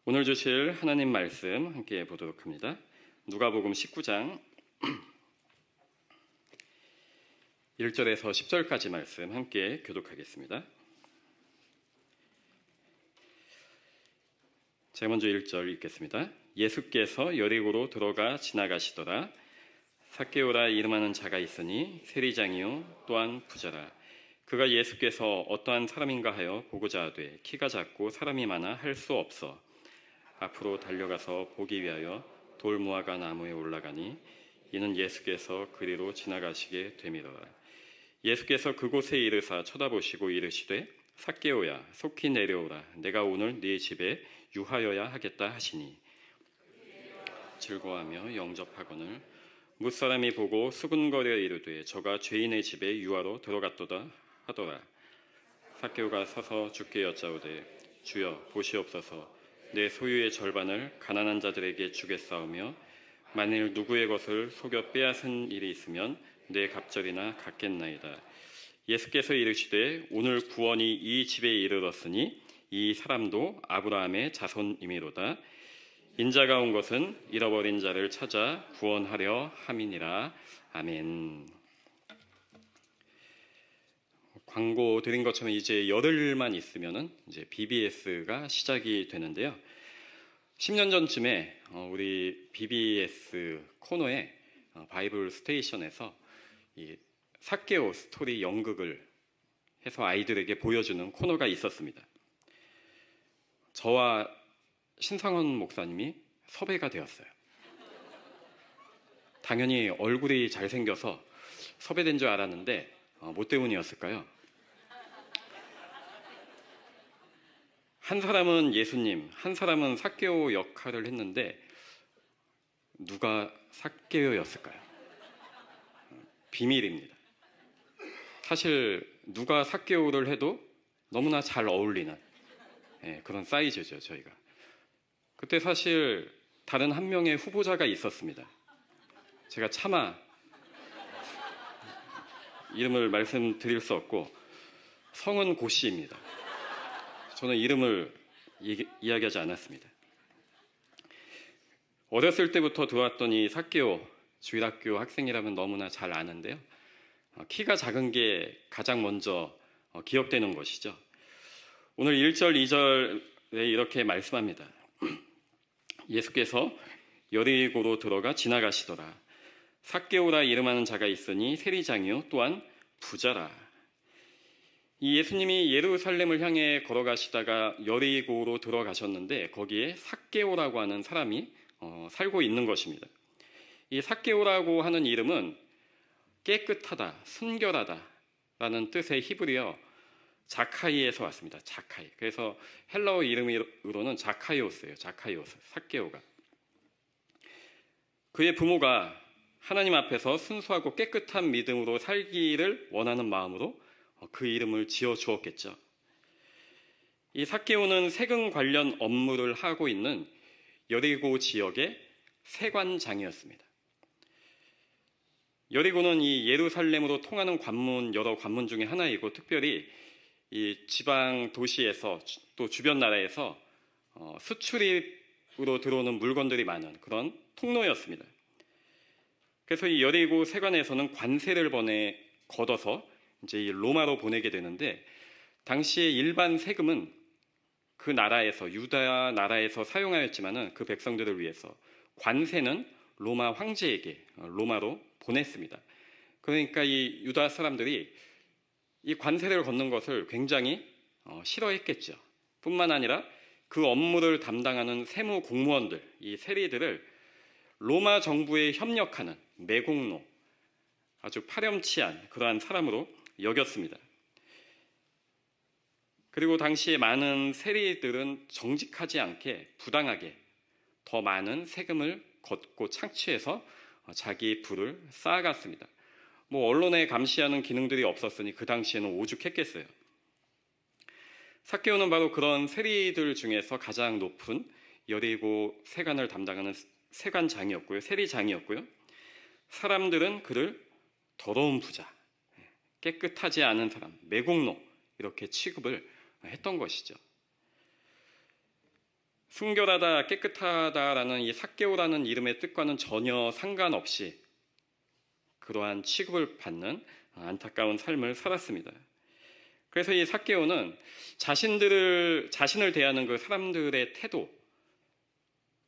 오늘 주실 하나님 말씀 함께 보도록 합니다. 누가복음 19장 1절에서 10절까지 말씀 함께 교독하겠습니다. 제가 먼저 1절 읽겠습니다. 예수께서 여리고로 들어가 지나가시더라. 삭개오라 이름하는 자가 있으니 세리장이요 또한 부자라. 그가 예수께서 어떠한 사람인가 하여 보고자 하되 키가 작고 사람이 많아 할 수 없어 앞으로 달려가서 보기 위하여 돌무화과 나무에 올라가니 이는 예수께서 그리로 지나가시게 되미더라. 예수께서 그곳에 이르사 쳐다보시고 이르시되 삭개오야 속히 내려오라. 내가 오늘 네 집에 유하여야 하겠다 하시니 즐거워하며 영접하거늘 무사람이 보고 수군거려 이르되 저가 죄인의 집에 유하로 들어갔도다 하더라. 삭개오가 서서 주께 여짜오되 주여 보시옵소서 내 소유의 절반을 가난한 자들에게 주겠사오며 만일 누구의 것을 속여 빼앗은 일이 있으면 내 갑절이나 갚겠나이다. 예수께서 이르시되 오늘 구원이 이 집에 이르렀으니 이 사람도 아브라함의 자손이미로다. 인자가 온 것은 잃어버린 자를 찾아 구원하려 함이니라. 아멘. 광고 드린 것처럼 이제 열흘만 있으면은 이제 BBS가 시작이 되는데요. 10년 전쯤에 우리 BBS 코너에 바이블 스테이션에서 이 삭개오 스토리 연극을 해서 아이들에게 보여주는 코너가 있었습니다. 저와 신상원 목사님이 섭외가 되었어요. 당연히 얼굴이 잘생겨서 섭외된 줄 알았는데 뭐 때문이었을까요? 한 사람은 예수님, 한 사람은 삭개오 역할을 했는데 누가 삭개오였을까요? 비밀입니다. 사실 누가 삭개오를 해도 너무나 잘 어울리는 그런 사이즈죠, 저희가. 그때 사실 다른 한 명의 후보자가 있었습니다. 제가 차마 이름을 말씀드릴 수 없고 성은 고 씨입니다. 저는 이름을 이야기하지 않았습니다. 어렸을 때부터 들어왔던 이 삭개오 주일학교 학생이라면 너무나 잘 아는데요. 키가 작은 게 가장 먼저 기억되는 것이죠. 오늘 1절, 2절에 이렇게 말씀합니다. 예수께서 여리고로 들어가 지나가시더라. 삭개오라 이름하는 자가 있으니 세리장이요 또한 부자라. 이 예수님이 예루살렘을 향해 걸어가시다가 여리고로 들어가셨는데 거기에 삭개오라고 하는 사람이 살고 있는 것입니다. 이 삭개오라고 하는 이름은 깨끗하다, 순결하다 라는 뜻의 히브리어 자카이에서 왔습니다. 자카이. 그래서 헬라어 이름으로는 자카이오스예요. 자카이오스, 삭개오가. 그의 부모가 하나님 앞에서 순수하고 깨끗한 믿음으로 살기를 원하는 마음으로 그 이름을 지어 주었겠죠. 이 삭개오는 세금 관련 업무를 하고 있는 여리고 지역의 세관장이었습니다. 여리고는 이 예루살렘으로 통하는 관문, 여러 관문 중에 하나이고 특별히 이 지방 도시에서 또 주변 나라에서 수출입으로 들어오는 물건들이 많은 그런 통로였습니다. 그래서 이 여리고 세관에서는 관세를 걷어서 이제 이 로마로 보내게 되는데 당시에 일반 세금은 그 나라에서 유다 나라에서 사용하였지만은 그 백성들을 위해서 관세는 로마 황제에게 로마로 보냈습니다. 그러니까 이 유다 사람들이 이 관세를 걷는 것을 굉장히 싫어했겠죠. 뿐만 아니라 그 업무를 담당하는 세무 공무원들, 이 세리들을 로마 정부에 협력하는 매국노, 아주 파렴치한 그러한 사람으로 여겼습니다. 그리고 당시에 많은 세리들은 정직하지 않게 부당하게 더 많은 세금을 걷고 창취해서 자기 부를 쌓아갔습니다. 뭐 언론에 감시하는 기능들이 없었으니 그 당시에는 오죽했겠어요. 삭개오는 바로 그런 세리들 중에서 가장 높은 여리고 세관을 담당하는 세관장이었고요. 세리장이었고요. 사람들은 그를 더러운 부자, 깨끗하지 않은 사람, 매국노 이렇게 취급을 했던 것이죠. 순결하다, 깨끗하다라는 이 삭개오라는 이름의 뜻과는 전혀 상관없이 그러한 취급을 받는 안타까운 삶을 살았습니다. 그래서 이 삭개오는 자신을 대하는 그 사람들의 태도,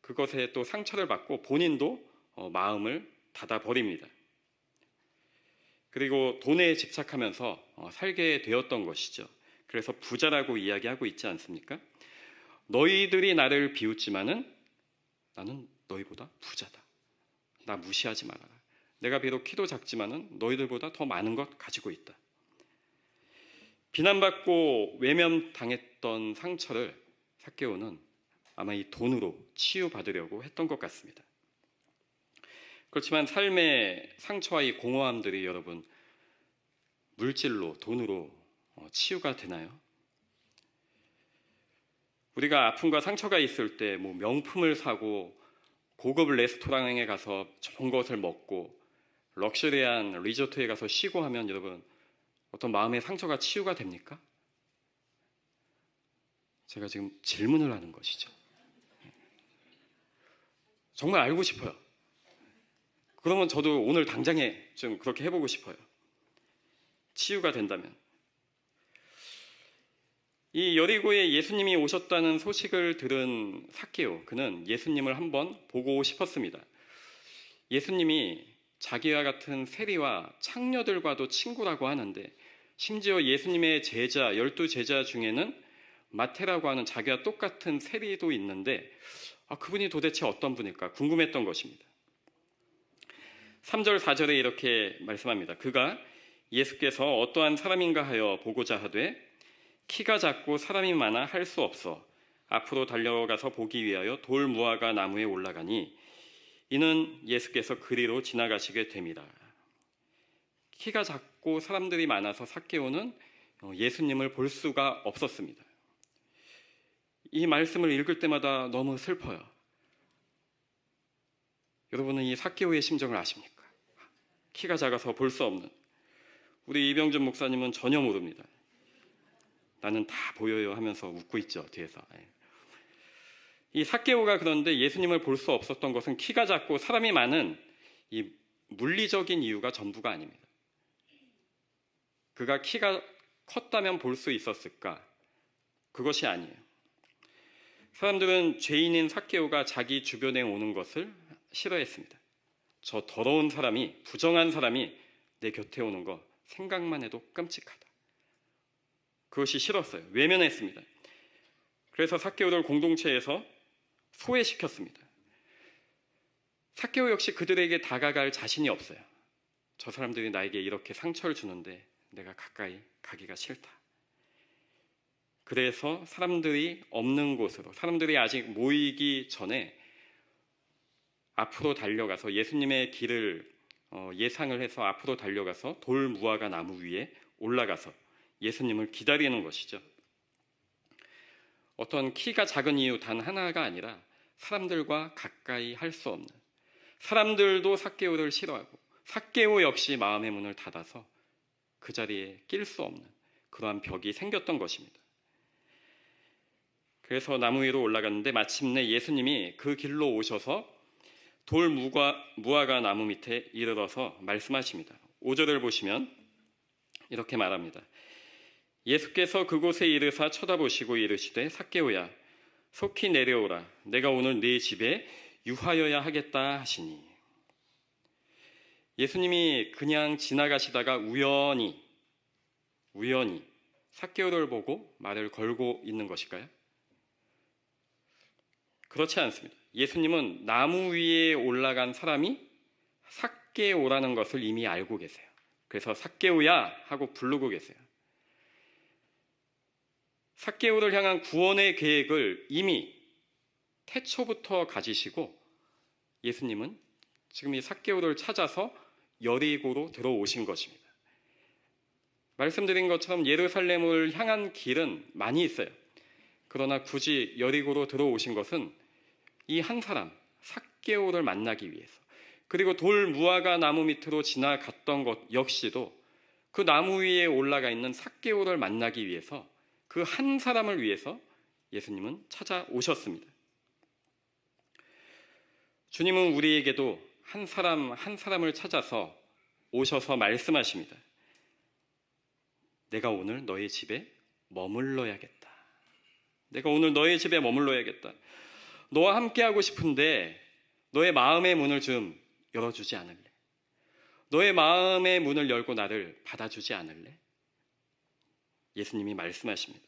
그것에 또 상처를 받고 본인도 마음을 닫아버립니다. 그리고 돈에 집착하면서 살게 되었던 것이죠. 그래서 부자라고 이야기하고 있지 않습니까? 너희들이 나를 비웃지만은 나는 너희보다 부자다. 나 무시하지 말아라. 내가 비록 키도 작지만은 너희들보다 더 많은 것 가지고 있다. 비난받고 외면당했던 상처를 삭개오는 아마 이 돈으로 치유받으려고 했던 것 같습니다. 그렇지만 삶의 상처와 이 공허함들이 여러분 물질로, 돈으로 치유가 되나요? 우리가 아픔과 상처가 있을 때 뭐 명품을 사고 고급 레스토랑에 가서 좋은 것을 먹고 럭셔리한 리조트에 가서 쉬고 하면 여러분 어떤 마음의 상처가 치유가 됩니까? 제가 지금 질문을 하는 것이죠. 정말 알고 싶어요. 그러면 저도 오늘 당장에 좀 그렇게 해보고 싶어요. 치유가 된다면. 이 여리고에 예수님이 오셨다는 소식을 들은 삭개오, 그는 예수님을 한번 보고 싶었습니다. 예수님이 자기와 같은 세리와 창녀들과도 친구라고 하는데 심지어 예수님의 제자, 12제자 중에는 마태라고 하는 자기와 똑같은 세리도 있는데 그분이 도대체 어떤 분일까 궁금했던 것입니다. 3절, 4절에 이렇게 말씀합니다. 그가 예수께서 어떠한 사람인가 하여 보고자 하되 키가 작고 사람이 많아 할 수 없어 앞으로 달려가서 보기 위하여 돌 무화과 나무에 올라가니 이는 예수께서 그리로 지나가시게 됩니다. 키가 작고 사람들이 많아서 삭개오는 예수님을 볼 수가 없었습니다. 이 말씀을 읽을 때마다 너무 슬퍼요. 여러분은 이 삭개오의 심정을 아십니까? 키가 작아서 볼 수 없는. 우리 이병준 목사님은 전혀 모릅니다. 나는 다 보여요 하면서 웃고 있죠, 뒤에서. 이 삭개오가 그런데 예수님을 볼 수 없었던 것은 키가 작고 사람이 많은 이 물리적인 이유가 전부가 아닙니다. 그가 키가 컸다면 볼 수 있었을까? 그것이 아니에요. 사람들은 죄인인 삭개오가 자기 주변에 오는 것을 싫어했습니다. 저 더러운 사람이, 부정한 사람이 내 곁에 오는 거 생각만 해도 끔찍하다. 그것이 싫었어요. 외면했습니다. 그래서 삭개오를 공동체에서 소외시켰습니다. 삭개오 역시 그들에게 다가갈 자신이 없어요. 저 사람들이 나에게 이렇게 상처를 주는데 내가 가까이 가기가 싫다. 그래서 사람들이 없는 곳으로, 사람들이 아직 모이기 전에 앞으로 달려가서 예수님의 길을 예상을 해서 앞으로 달려가서 돌 무화과 나무 위에 올라가서 예수님을 기다리는 것이죠. 어떤 키가 작은 이유 단 하나가 아니라 사람들과 가까이 할 수 없는, 사람들도 삭개오를 싫어하고 삭개오 역시 마음의 문을 닫아서 그 자리에 낄 수 없는 그러한 벽이 생겼던 것입니다. 그래서 나무 위로 올라갔는데 마침내 예수님이 그 길로 오셔서 돌 무화과 나무 밑에 이르러서 말씀하십니다. 5절을 보시면 이렇게 말합니다. 예수께서 그곳에 이르사 쳐다보시고 이르시되 삭개오야 속히 내려오라 내가 오늘 네 집에 유하여야 하겠다 하시니. 예수님이 그냥 지나가시다가 우연히 삭개오를 보고 말을 걸고 있는 것일까요? 그렇지 않습니다. 예수님은 나무 위에 올라간 사람이 삭개오라는 것을 이미 알고 계세요. 그래서 삭개오야 하고 부르고 계세요. 삭개오를 향한 구원의 계획을 이미 태초부터 가지시고 예수님은 지금 이 삭개오를 찾아서 여리고로 들어오신 것입니다. 말씀드린 것처럼 예루살렘을 향한 길은 많이 있어요. 그러나 굳이 여리고로 들어오신 것은 이 한 사람 삭개오를 만나기 위해서, 그리고 돌 무화과 나무 밑으로 지나갔던 것 역시도 그 나무 위에 올라가 있는 삭개오를 만나기 위해서, 그 한 사람을 위해서 예수님은 찾아오셨습니다. 주님은 우리에게도 한 사람 한 사람을 찾아서 오셔서 말씀하십니다. 내가 오늘 너의 집에 머물러야겠다. 내가 오늘 너의 집에 머물러야겠다. 너와 함께하고 싶은데 너의 마음의 문을 좀 열어주지 않을래? 너의 마음의 문을 열고 나를 받아주지 않을래? 예수님이 말씀하십니다.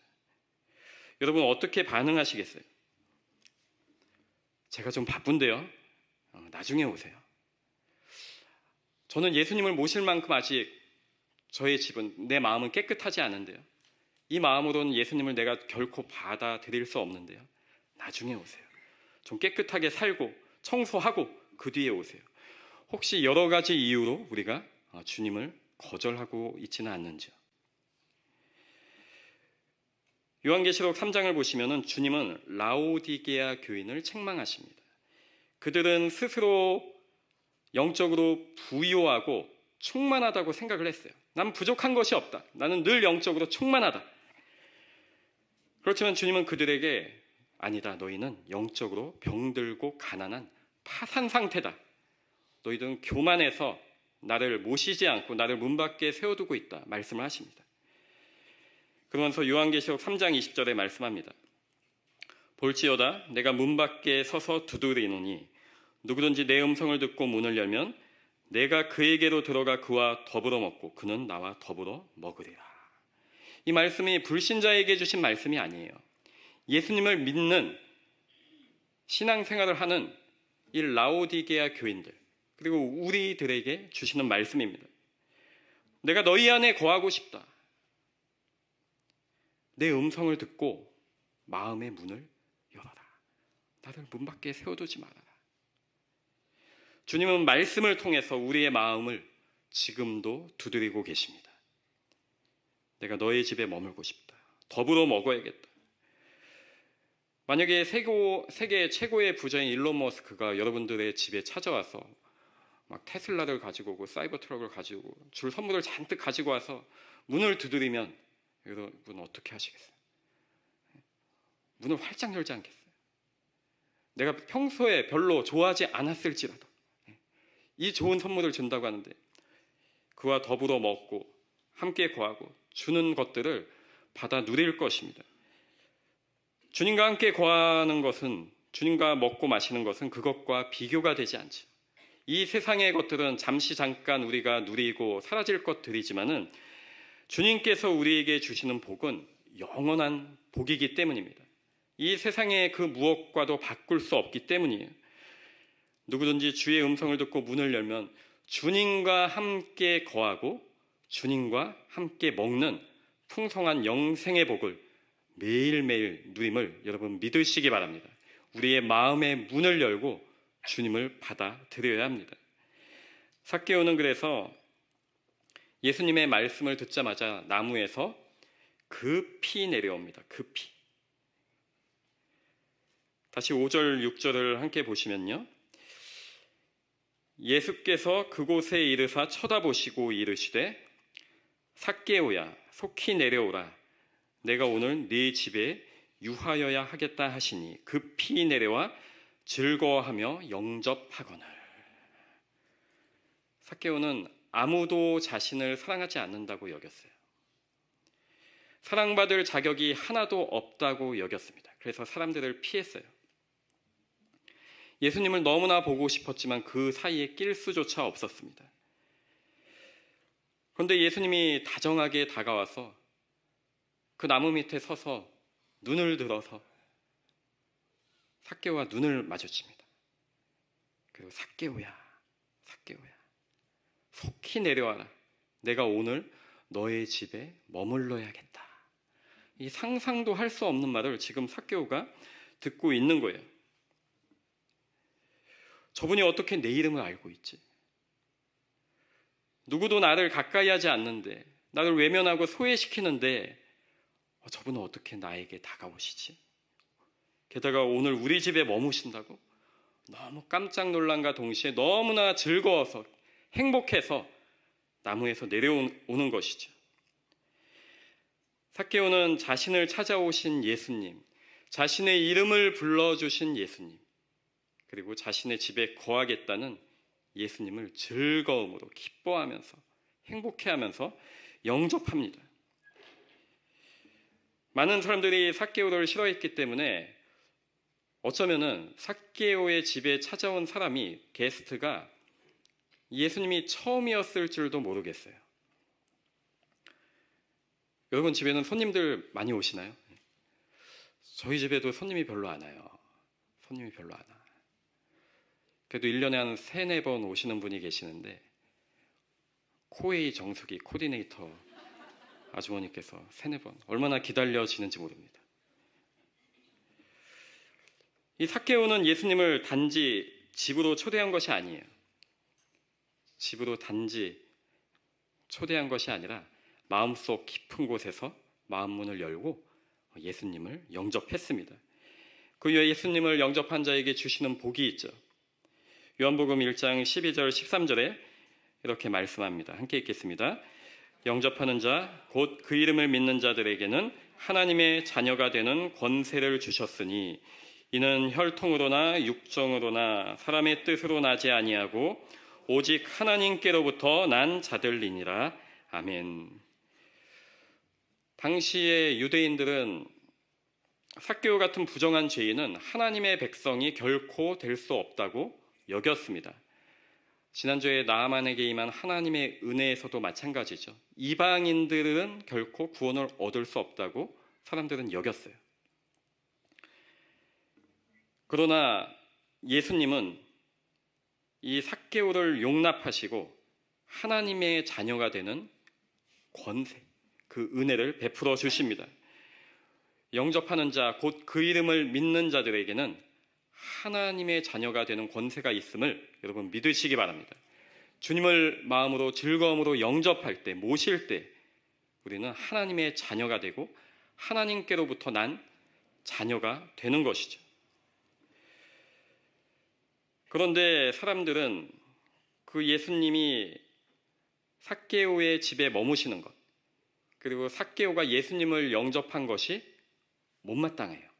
여러분 어떻게 반응하시겠어요? 제가 좀 바쁜데요. 나중에 오세요. 저는 예수님을 모실 만큼 아직 저의 집은, 내 마음은 깨끗하지 않은데요. 이 마음으로는 예수님을 내가 결코 받아들일 수 없는데요. 나중에 오세요. 좀 깨끗하게 살고 청소하고 그 뒤에 오세요. 혹시 여러 가지 이유로 우리가 주님을 거절하고 있지는 않는지요? 요한계시록 3장을 보시면 주님은 라오디게아 교인을 책망하십니다. 그들은 스스로 영적으로 부유하고 충만하다고 생각을 했어요. 난 부족한 것이 없다. 나는 늘 영적으로 충만하다. 그렇지만 주님은 그들에게 아니다. 너희는 영적으로 병들고 가난한 파산 상태다. 너희들은 교만해서 나를 모시지 않고 나를 문 밖에 세워두고 있다. 말씀을 하십니다. 그러면서 요한계시록 3장 20절에 말씀합니다. 볼지어다 내가 문 밖에 서서 두드리노니 누구든지 내 음성을 듣고 문을 열면 내가 그에게로 들어가 그와 더불어 먹고 그는 나와 더불어 먹으리라. 이 말씀이 불신자에게 주신 말씀이 아니에요. 예수님을 믿는 신앙생활을 하는 이 라오디게아 교인들 그리고 우리들에게 주시는 말씀입니다. 내가 너희 안에 거하고 싶다. 내 음성을 듣고 마음의 문을 열어라. 나를 문 밖에 세워두지 말아라. 주님은 말씀을 통해서 우리의 마음을 지금도 두드리고 계십니다. 내가 너의 집에 머물고 싶다. 더불어 먹어야겠다. 만약에 세계 최고의 부자인 일론 머스크가 여러분들의 집에 찾아와서 막 테슬라를 가지고 오고 사이버 트럭을 가지고 오고 줄 선물을 잔뜩 가지고 와서 문을 두드리면 여러분 어떻게 하시겠어요? 문을 활짝 열지 않겠어요? 내가 평소에 별로 좋아하지 않았을지라도 이 좋은 선물을 준다고 하는데 그와 더불어 먹고 함께 거하고 주는 것들을 받아 누릴 것입니다. 주님과 함께 거하는 것은 주님과 먹고 마시는 것은 그것과 비교가 되지 않죠. 이 세상의 것들은 잠깐 우리가 누리고 사라질 것들이지만은 주님께서 우리에게 주시는 복은 영원한 복이기 때문입니다. 이 세상의 그 무엇과도 바꿀 수 없기 때문이에요. 누구든지 주의 음성을 듣고 문을 열면 주님과 함께 거하고 주님과 함께 먹는 풍성한 영생의 복을 매일매일 누림을 여러분 믿으시기 바랍니다. 우리의 마음의 문을 열고 주님을 받아들여야 합니다. 삭개오는 그래서 예수님의 말씀을 듣자마자 나무에서 급히 내려옵니다. 급히. 다시 5절, 6절을 함께 보시면요. 예수께서 그곳에 이르사 쳐다보시고 이르시되 삭개오야 속히 내려오라. 내가 오늘 네 집에 유하여야 하겠다 하시니 급히 내려와 즐거워하며 영접하거늘. 삭개오는 아무도 자신을 사랑하지 않는다고 여겼어요. 사랑받을 자격이 하나도 없다고 여겼습니다. 그래서 사람들을 피했어요. 예수님을 너무나 보고 싶었지만 그 사이에 낄 수조차 없었습니다. 그런데 예수님이 다정하게 다가와서 그 나무 밑에 서서 눈을 들어서 삭개오와 눈을 마주칩니다. 그리고 삭개오야, 삭개오야, 속히 내려와라. 내가 오늘 너의 집에 머물러야겠다. 이 상상도 할 수 없는 말을 지금 삭개오가 듣고 있는 거예요. 저분이 어떻게 내 이름을 알고 있지? 누구도 나를 가까이 하지 않는데, 나를 외면하고 소외시키는데 저분은 어떻게 나에게 다가오시지? 게다가 오늘 우리 집에 머무신다고? 너무 깜짝 놀란과 동시에 너무나 즐거워서 행복해서 나무에서 내려오는 것이죠. 삭개오는 자신을 찾아오신 예수님, 자신의 이름을 불러주신 예수님, 그리고 자신의 집에 거하겠다는 예수님을 즐거움으로 기뻐하면서 행복해하면서 영접합니다. 많은 사람들이 삭개오를 싫어했기 때문에 어쩌면은 삭개오의 집에 찾아온 사람이 게스트가 예수님이 처음이었을 줄도 모르겠어요. 여러분 집에는 손님들 많이 오시나요? 저희 집에도 손님이 별로 안 와요. 손님이 별로 안 와. 그래도 1년에 한 3-4번 오시는 분이 계시는데 코웨이 정수기 코디네이터 아주머니께서 3-4번 얼마나 기다려지는지 모릅니다. 이 삭개오는 예수님을 단지 집으로 초대한 것이 아니에요. 집으로 단지 초대한 것이 아니라 마음속 깊은 곳에서 마음문을 열고 예수님을 영접했습니다. 그 예수님을 영접한 자에게 주시는 복이 있죠. 요한복음 1장 12절 13절에 이렇게 말씀합니다. 함께 읽겠습니다. 영접하는 자 곧 그 이름을 믿는 자들에게는 하나님의 자녀가 되는 권세를 주셨으니 이는 혈통으로나 육정으로나 사람의 뜻으로 나지 아니하고 오직 하나님께로부터 난 자들이니라. 아멘. 당시의 유대인들은 삭개오 같은 부정한 죄인은 하나님의 백성이 결코 될 수 없다고 여겼습니다. 지난주에 나아만에게 임한 하나님의 은혜에서도 마찬가지죠. 이방인들은 결코 구원을 얻을 수 없다고 사람들은 여겼어요. 그러나 예수님은 이 삭개오를 용납하시고 하나님의 자녀가 되는 권세, 그 은혜를 베풀어 주십니다. 영접하는 자, 곧 그 이름을 믿는 자들에게는 하나님의 자녀가 되는 권세가 있음을 여러분 믿으시기 바랍니다. 주님을 마음으로 즐거움으로 영접할 때, 모실 때 우리는 하나님의 자녀가 되고 하나님께로부터 난 자녀가 되는 것이죠. 그런데 사람들은 그 예수님이 삭개오의 집에 머무시는 것, 그리고 삭개오가 예수님을 영접한 것이 못마땅해요.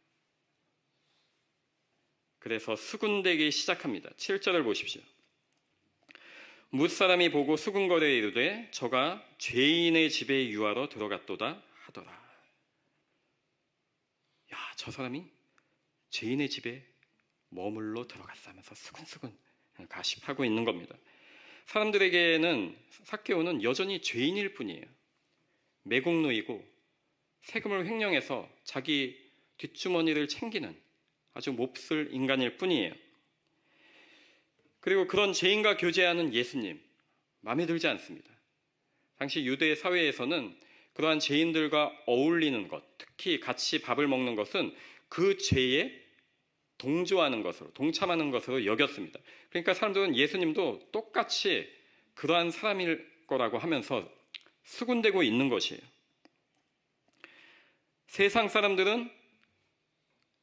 그래서 수군대기 시작합니다. 7절을 보십시오. 뭇사람이 보고 수군거려 이르되 저가 죄인의 집에 유하러 들어갔도다 하더라. 야, 저 사람이 죄인의 집에 머물러 들어갔어 하면서 수근수근 가십하고 있는 겁니다. 사람들에게는 삭개오는 여전히 죄인일 뿐이에요. 매국노이고 세금을 횡령해서 자기 뒷주머니를 챙기는 아주 몹쓸 인간일 뿐이에요. 그리고 그런 죄인과 교제하는 예수님, 마음에 들지 않습니다. 당시 유대 사회에서는 그러한 죄인들과 어울리는 것, 특히 같이 밥을 먹는 것은 그 죄에 동조하는 것으로, 동참하는 것으로 여겼습니다. 그러니까 사람들은 예수님도 똑같이 그러한 사람일 거라고 하면서 수군대고 있는 것이에요. 세상 사람들은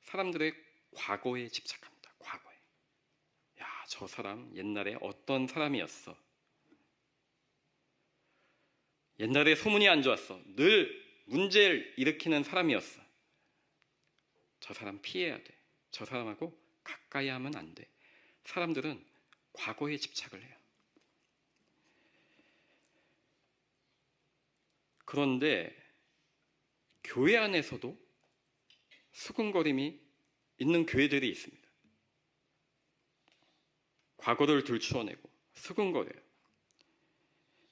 사람들의 과거에 집착합니다. 과거에. 야, 저 사람 옛날에 어떤 사람이었어. 옛날에 소문이 안 좋았어. 늘 문제를 일으키는 사람이었어. 저 사람 피해야 돼. 저 사람하고 가까이 하면 안 돼. 사람들은 과거에 집착을 해요. 그런데 교회 안에서도 수군거림이 있는 교회들이 있습니다. 과거를 들추어내고 수군거려요.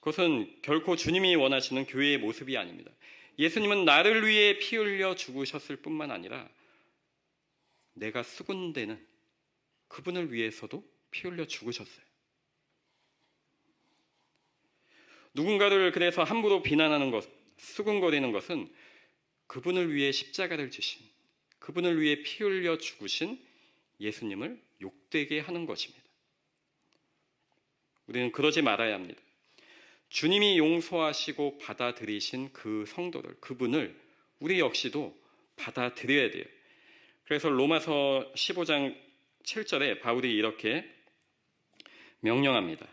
그것은 결코 주님이 원하시는 교회의 모습이 아닙니다. 예수님은 나를 위해 피 흘려 죽으셨을 뿐만 아니라 내가 수군대는 그분을 위해서도 피 흘려 죽으셨어요. 누군가를 그래서 함부로 비난하는 것, 수군거리는 것은 그분을 위해 십자가를 지신, 그분을 위해 피 흘려 죽으신 예수님을 욕되게 하는 것입니다. 우리는 그러지 말아야 합니다. 주님이 용서하시고 받아들이신 그 성도들, 그분을 우리 역시도 받아들여야 돼요. 그래서 로마서 15장 7절에 바울이 이렇게 명령합니다.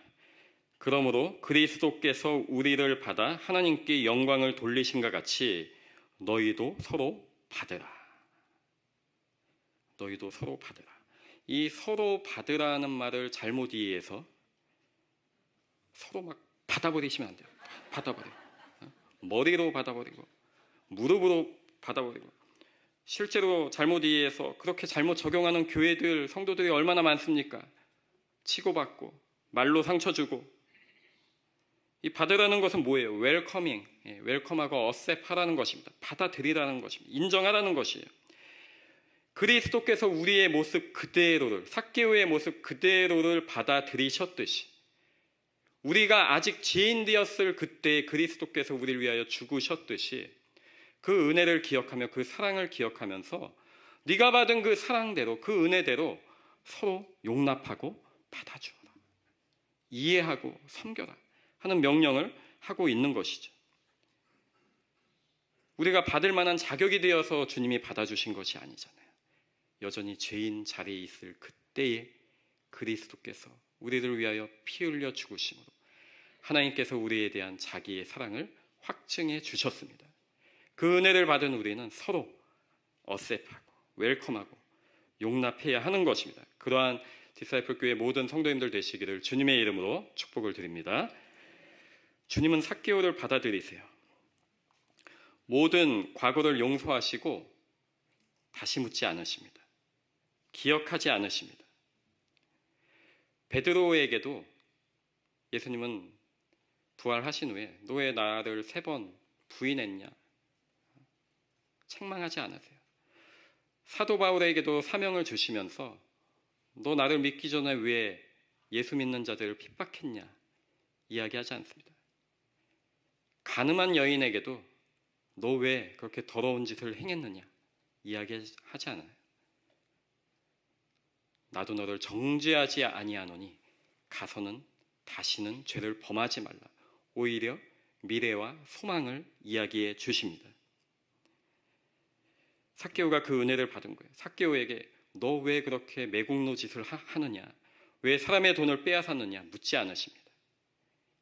그러므로 그리스도께서 우리를 받아 하나님께 영광을 돌리신과 같이 너희도 서로 받으라. 너희도 서로 받으라. 이 서로 받으라는 말을 잘못 이해해서 서로 막 받아버리시면 안 돼요. 받아버려. 머리로 받아버리고 무릎으로 받아버리고, 실제로 잘못 이해해서 그렇게 잘못 적용하는 교회들, 성도들이 얼마나 많습니까? 치고받고 말로 상처 주고. 이 받으라는 것은 뭐예요? 웰커밍, 웰컴하고 어셉하라는 것입니다. 받아들이라는 것입니다. 인정하라는 것이에요. 그리스도께서 우리의 모습 그대로를, 삭개오의 모습 그대로를 받아들이셨듯이, 우리가 아직 죄인 되었을 그때 그리스도께서 우리를 위하여 죽으셨듯이, 그 은혜를 기억하며 그 사랑을 기억하면서 네가 받은 그 사랑대로, 그 은혜대로 서로 용납하고 받아주어라, 이해하고 섬겨라 하는 명령을 하고 있는 것이죠. 우리가 받을 만한 자격이 되어서 주님이 받아주신 것이 아니잖아요. 여전히 죄인 자리에 있을 그때에 그리스도께서 우리를 위하여 피 흘려 죽으심으로 하나님께서 우리에 대한 자기의 사랑을 확증해 주셨습니다. 그 은혜를 받은 우리는 서로 어셉하고 웰컴하고 용납해야 하는 것입니다. 그러한 디사이플 교회 모든 성도님들 되시기를 주님의 이름으로 축복을 드립니다. 주님은 삭개오를 받아들이세요. 모든 과거를 용서하시고 다시 묻지 않으십니다. 기억하지 않으십니다. 베드로에게도 예수님은 부활하신 후에 너 왜 나를 3번 부인했냐 책망하지 않으세요. 사도 바울에게도 사명을 주시면서 너 나를 믿기 전에 왜 예수 믿는 자들을 핍박했냐 이야기하지 않습니다. 가늠한 여인에게도 너 왜 그렇게 더러운 짓을 행했느냐 이야기하지 않아요. 나도 너를 정죄하지 아니하노니 가서는 다시는 죄를 범하지 말라. 오히려 미래와 소망을 이야기해 주십니다. 삭개오가 그 은혜를 받은 거예요. 삭개오에게 너 왜 그렇게 매국노 짓을 하느냐, 왜 사람의 돈을 빼앗았느냐 묻지 않으십니다.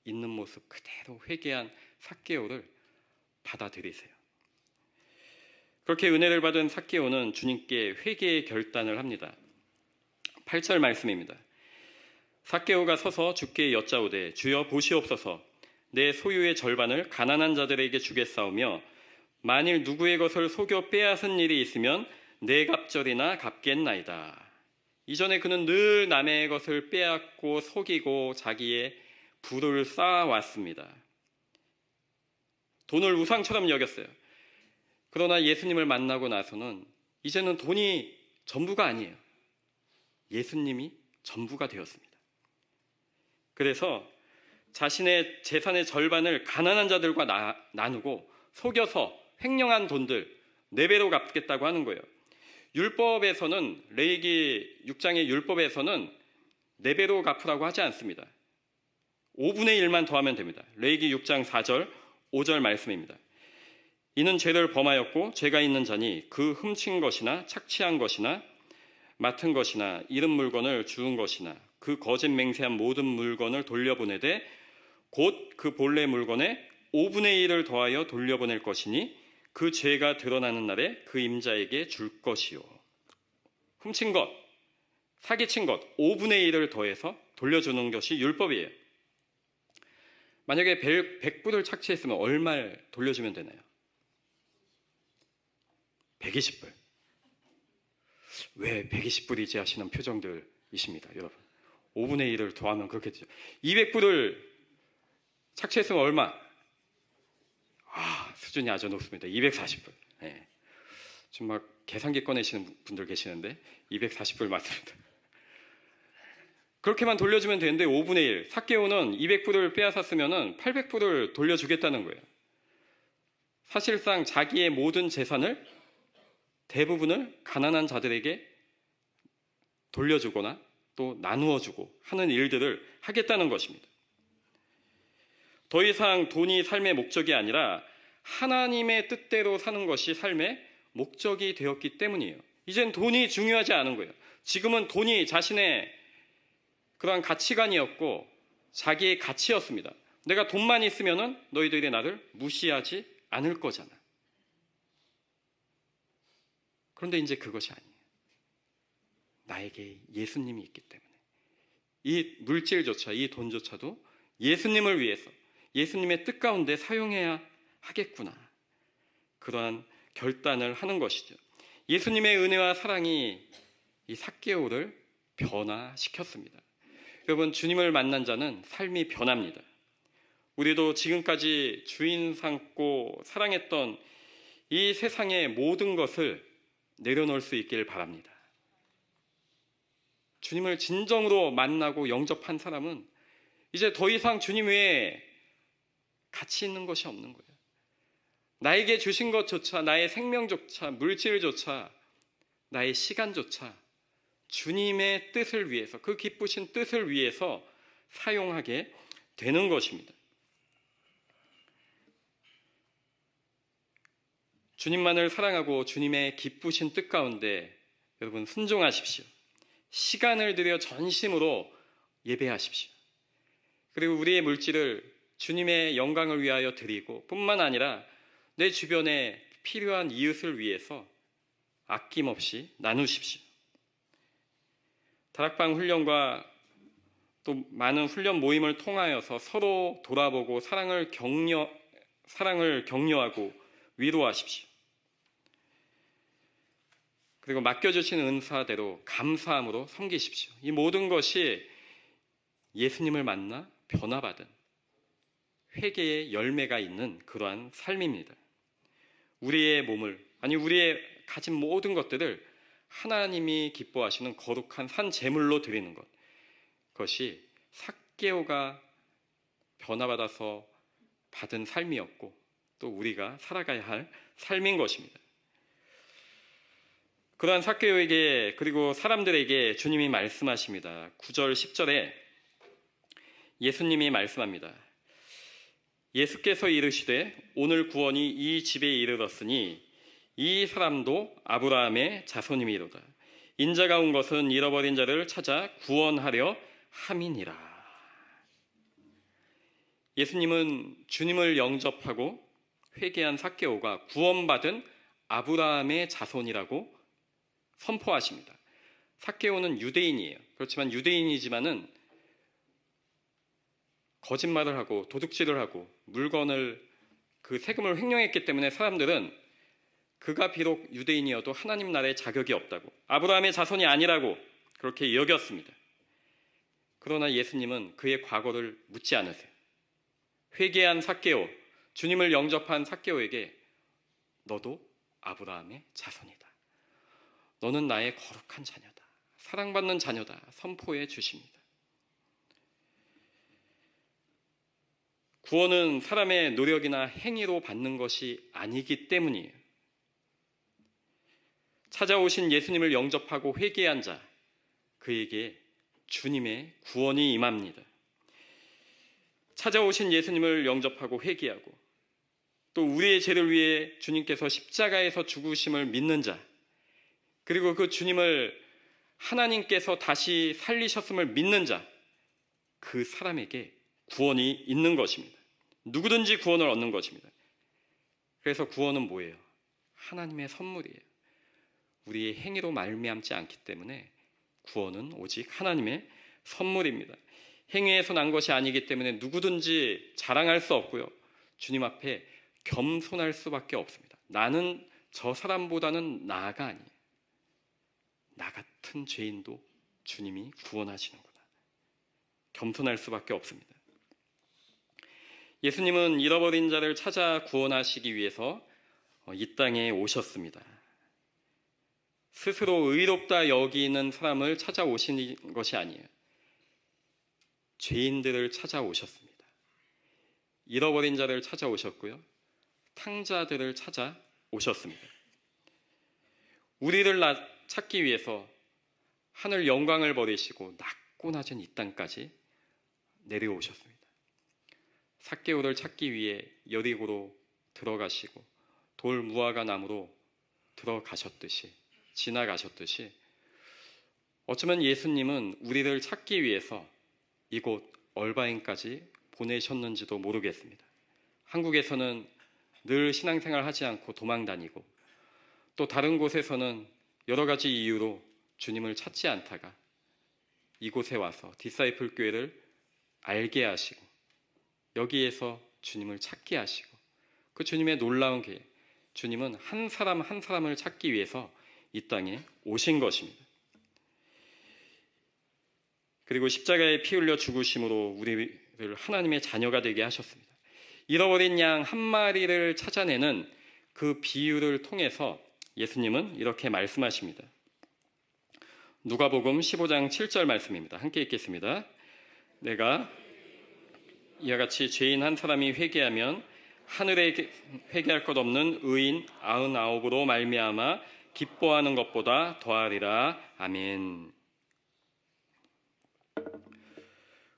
있는 모습 그대로 회개한 삭개오를 받아들이세요. 그렇게 은혜를 받은 삭개오는 주님께 회개의 결단을 합니다. 8절 말씀입니다. 삭개오가 서서 주께 여짜오되 주여 보시옵소서, 내 소유의 절반을 가난한 자들에게 주겠사오며 만일 누구의 것을 속여 빼앗은 일이 있으면 네 갑절이나 갚겠나이다. 이전에 그는 늘 남의 것을 빼앗고 속이고 자기의 부를 쌓아왔습니다. 돈을 우상처럼 여겼어요. 그러나 예수님을 만나고 나서는 이제는 돈이 전부가 아니에요. 예수님이 전부가 되었습니다. 그래서 자신의 재산의 절반을 가난한 자들과 나누고 속여서 횡령한 돈들 4배로 갚겠다고 하는 거예요. 율법에서는, 레위기 6장의 율법에서는 4배로 갚으라고 하지 않습니다. 5분의 1만 더하면 됩니다. 레위기 6장 4절 5절 말씀입니다. 이는 죄를 범하였고 죄가 있는 자니 그 훔친 것이나 착취한 것이나 맡은 것이나 잃은 물건을 주운 것이나 그 거짓 맹세한 모든 물건을 돌려보내되 곧 그 본래 물건의 5분의 1을 더하여 돌려보낼 것이니 그 죄가 드러나는 날에 그 임자에게 줄 것이요. 훔친 것, 사기친 것 5분의 1을 더해서 돌려주는 것이 율법이에요. 만약에 100불을 착취했으면 얼마를 돌려주면 되나요? 120불. 왜 120불이지 하시는 표정들이십니다, 여러분. 5분의 1을 더하면 그렇게 되죠. 200불을 착취했으면 얼마? 수준이 아주 높습니다. 240불. 네. 지금 막 계산기 꺼내시는 분들 계시는데 240불 맞습니다. 그렇게만 돌려주면 되는데 5분의 1. 삭개오는 200불을 빼앗았으면 800불을 돌려주겠다는 거예요. 사실상 자기의 모든 재산을 대부분을 가난한 자들에게 돌려주거나 또 나누어주고 하는 일들을 하겠다는 것입니다. 더 이상 돈이 삶의 목적이 아니라 하나님의 뜻대로 사는 것이 삶의 목적이 되었기 때문이에요. 이젠 돈이 중요하지 않은 거예요. 지금은 돈이 자신의 그러한 가치관이었고 자기의 가치였습니다. 내가 돈만 있으면 너희들이 나를 무시하지 않을 거잖아. 그런데 이제 그것이 아니에요. 나에게 예수님이 있기 때문에 이 물질조차, 이 돈조차도 예수님을 위해서, 예수님의 뜻 가운데 사용해야 하겠구나. 그러한 결단을 하는 것이죠. 예수님의 은혜와 사랑이 이 삭개오를 변화시켰습니다. 여러분, 주님을 만난 자는 삶이 변합니다. 우리도 지금까지 주인 삼고 사랑했던 이 세상의 모든 것을 내려놓을 수 있길 바랍니다. 주님을 진정으로 만나고 영접한 사람은 이제 더 이상 주님 외에 가치 있는 것이 없는 거예요. 나에게 주신 것조차, 나의 생명조차, 물질조차, 나의 시간조차 주님의 뜻을 위해서, 그 기쁘신 뜻을 위해서 사용하게 되는 것입니다. 주님만을 사랑하고 주님의 기쁘신 뜻 가운데 여러분 순종하십시오. 시간을 들여 전심으로 예배하십시오. 그리고 우리의 물질을 주님의 영광을 위하여 드리고 뿐만 아니라 내 주변에 필요한 이웃을 위해서 아낌없이 나누십시오. 다락방 훈련과 또 많은 훈련 모임을 통하여서 서로 돌아보고 사랑을 격려하고 위로하십시오. 그리고 맡겨주신 은사대로 감사함으로 섬기십시오. 이 모든 것이 예수님을 만나 변화받은 회개의 열매가 있는 그러한 삶입니다. 우리의 몸을, 아니 우리의 가진 모든 것들을 하나님이 기뻐하시는 거룩한 산 제물로 드리는 것, 그것이 삭개오가 변화받아서 받은 삶이었고 또 우리가 살아가야 할 삶인 것입니다. 그러한 삭개오에게 그리고 사람들에게 주님이 말씀하십니다. 9절 10절에 예수님이 말씀합니다. 예수께서 이르시되 오늘 구원이 이 집에 이르렀으니 이 사람도 아브라함의 자손이미로다. 인자가 온 것은 잃어버린 자를 찾아 구원하려 함이니라. 예수님은 주님을 영접하고 회개한 삭개오가 구원받은 아브라함의 자손이라고 선포하십니다. 삭개오는 유대인이에요. 그렇지만 유대인이지만은 거짓말을 하고 도둑질을 하고 물건을 그 세금을 횡령했기 때문에 사람들은 그가 비록 유대인이어도 하나님 나라의 자격이 없다고, 아브라함의 자손이 아니라고 그렇게 여겼습니다. 그러나 예수님은 그의 과거를 묻지 않으세요. 회개한 삭개오, 주님을 영접한 삭개오에게 너도 아브라함의 자손이다. 너는 나의 거룩한 자녀다. 사랑받는 자녀다. 선포해 주십니다. 구원은 사람의 노력이나 행위로 받는 것이 아니기 때문이에요. 찾아오신 예수님을 영접하고 회개한 자, 그에게 주님의 구원이 임합니다. 찾아오신 예수님을 영접하고 회개하고 또 우리의 죄를 위해 주님께서 십자가에서 죽으심을 믿는 자, 그리고 그 주님을 하나님께서 다시 살리셨음을 믿는 자, 그 사람에게 구원이 있는 것입니다. 누구든지 구원을 얻는 것입니다. 그래서 구원은 뭐예요? 하나님의 선물이에요. 우리의 행위로 말미암지 않기 때문에 구원은 오직 하나님의 선물입니다. 행위에서 난 것이 아니기 때문에 누구든지 자랑할 수 없고요. 주님 앞에 겸손할 수밖에 없습니다. 나는 저 사람보다는 나아가 아니에요. 나 같은 죄인도 주님이 구원하시는구나. 겸손할 수밖에 없습니다. 예수님은 잃어버린 자를 찾아 구원하시기 위해서 이 땅에 오셨습니다. 스스로 의롭다 여기는 사람을 찾아오신 것이 아니에요. 죄인들을 찾아오셨습니다. 잃어버린 자를 찾아오셨고요. 탕자들을 찾아오셨습니다. 우리를 찾기 위해서 하늘 영광을 버리시고 낮고 낮은 이 땅까지 내려오셨습니다. 삭개오를 찾기 위해 여리고로 들어가시고 돌 무화과 나무로 들어가셨듯이, 지나가셨듯이 어쩌면 예수님은 우리를 찾기 위해서 이곳 얼바인까지 보내셨는지도 모르겠습니다. 한국에서는 늘 신앙생활 하지 않고 도망다니고 또 다른 곳에서는 여러 가지 이유로 주님을 찾지 않다가 이곳에 와서 디사이플 교회를 알게 하시고 여기에서 주님을 찾게 하시고 그 주님의 놀라운 계획, 주님은 한 사람 한 사람을 찾기 위해서 이 땅에 오신 것입니다. 그리고 십자가에 피 흘려 죽으심으로 우리를 하나님의 자녀가 되게 하셨습니다. 잃어버린 양 한 마리를 찾아내는 그 비유를 통해서 예수님은 이렇게 말씀하십니다. 누가복음 15장 7절 말씀입니다. 함께 읽겠습니다. 내가 이와 같이 죄인 한 사람이 회개하면 하늘에 회개할 것 없는 의인 99으로 말미암아 기뻐하는 것보다 더하리라. 아멘.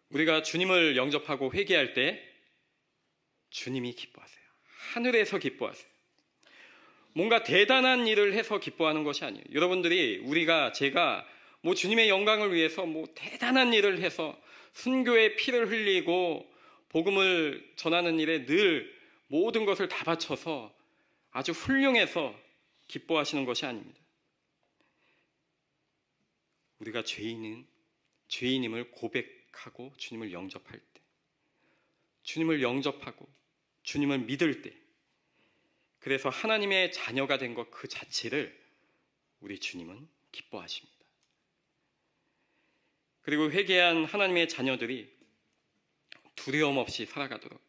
우리가 주님을 영접하고 회개할 때 주님이 기뻐하세요. 하늘에서 기뻐하세요. 뭔가 대단한 일을 해서 기뻐하는 것이 아니에요. 여러분들이 제가 주님의 영광을 위해서 대단한 일을 해서 순교의 피를 흘리고 복음을 전하는 일에 늘 모든 것을 다 바쳐서 아주 훌륭해서 기뻐하시는 것이 아닙니다. 우리가 죄인임을 고백하고 주님을 영접할 때, 주님을 영접하고 주님을 믿을 때, 그래서 하나님의 자녀가 된 것 그 자체를 우리 주님은 기뻐하십니다. 그리고 회개한 하나님의 자녀들이 두려움 없이 살아가도록,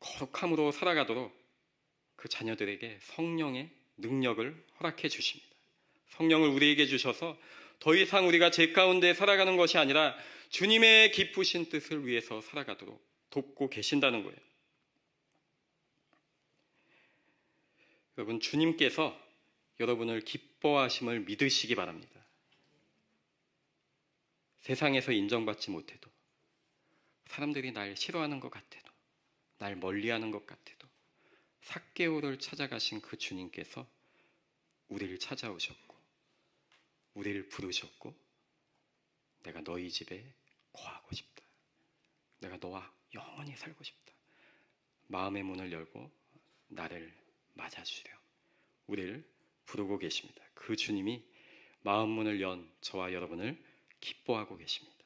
거룩함으로 살아가도록 그 자녀들에게 성령의 능력을 허락해 주십니다. 성령을 우리에게 주셔서 더 이상 우리가 죄 가운데 살아가는 것이 아니라 주님의 기쁘신 뜻을 위해서 살아가도록 돕고 계신다는 거예요. 여러분, 주님께서 여러분을 기뻐하심을 믿으시기 바랍니다. 세상에서 인정받지 못해도, 사람들이 날 싫어하는 것 같아도, 날 멀리하는 것 같아도 삭개오를 찾아가신 그 주님께서 우리를 찾아오셨고 우리를 부르셨고, 내가 너희 집에 거하고 싶다, 내가 너와 영원히 살고 싶다, 마음의 문을 열고 나를 맞아주려 우리를 부르고 계십니다. 그 주님이 마음 문을 연 저와 여러분을 기뻐하고 계십니다.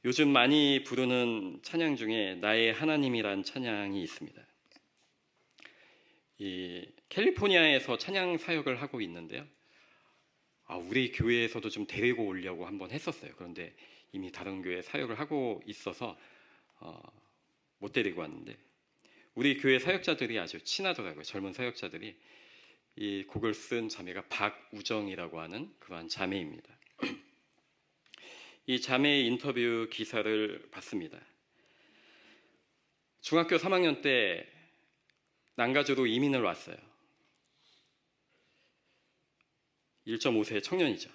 요즘 많이 부르는 찬양 중에 나의 하나님이란 찬양이 있습니다. 이 캘리포니아에서 찬양 사역을 하고 있는데요. 우리 교회에서도 좀 데리고 오려고 한번 했었어요. 그런데 이미 다른 교회 사역을 하고 있어서 못 데리고 왔는데, 우리 교회 사역자들이 아주 친하더라고요. 젊은 사역자들이. 이 곡을 쓴 자매가 박우정이라고 하는 그러한 자매입니다. 이 자매의 인터뷰 기사를 봤습니다. 중학교 3학년 때 난가주로 이민을 왔어요. 1.5세 청년이죠.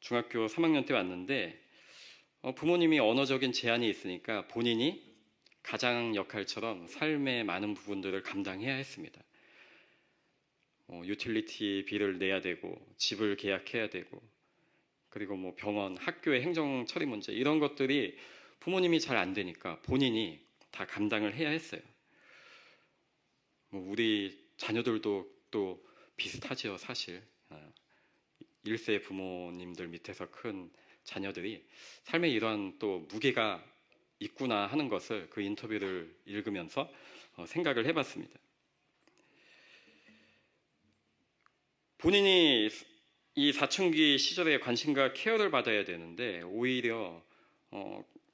중학교 3학년 때 왔는데 부모님이 언어적인 제한이 있으니까 본인이 가장 역할처럼 삶의 많은 부분들을 감당해야 했습니다. 유틸리티 비를 내야 되고, 집을 계약해야 되고, 그리고 병원, 학교의 행정 처리 문제, 이런 것들이 부모님이 잘 안 되니까 본인이 다 감당을 해야 했어요. 우리 자녀들도 또 비슷하죠, 사실. 1세 부모님들 밑에서 큰 자녀들이 삶에 이러한 또 무게가 있구나 하는 것을 그 인터뷰를 읽으면서 생각을 해봤습니다. 본인이 이 사춘기 시절에 관심과 케어를 받아야 되는데 오히려